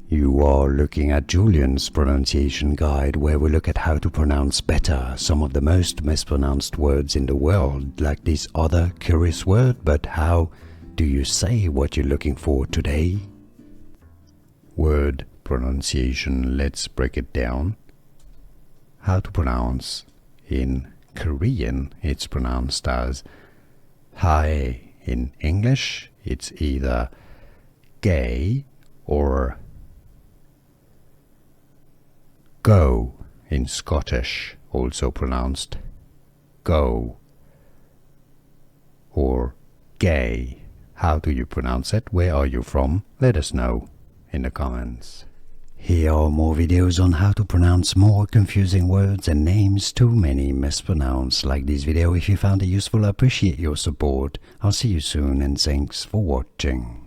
You are looking at Julian's pronunciation guide, where we look at how to pronounce better some of the most mispronounced words in the world, like this other curious word. But how do you say what you're looking for today? Word pronunciation, let's break it down. How to pronounce. In Korean, it's pronounced as Gae. In English, it's either Gae or Go. In Scottish, also pronounced Go or Gae. How do you pronounce it? Where are you from? Let us know in the comments. Here are more videos on how to pronounce more confusing words and names too many mispronounced. Like this video if you found it useful. I appreciate your support. I'll see you soon and thanks for watching.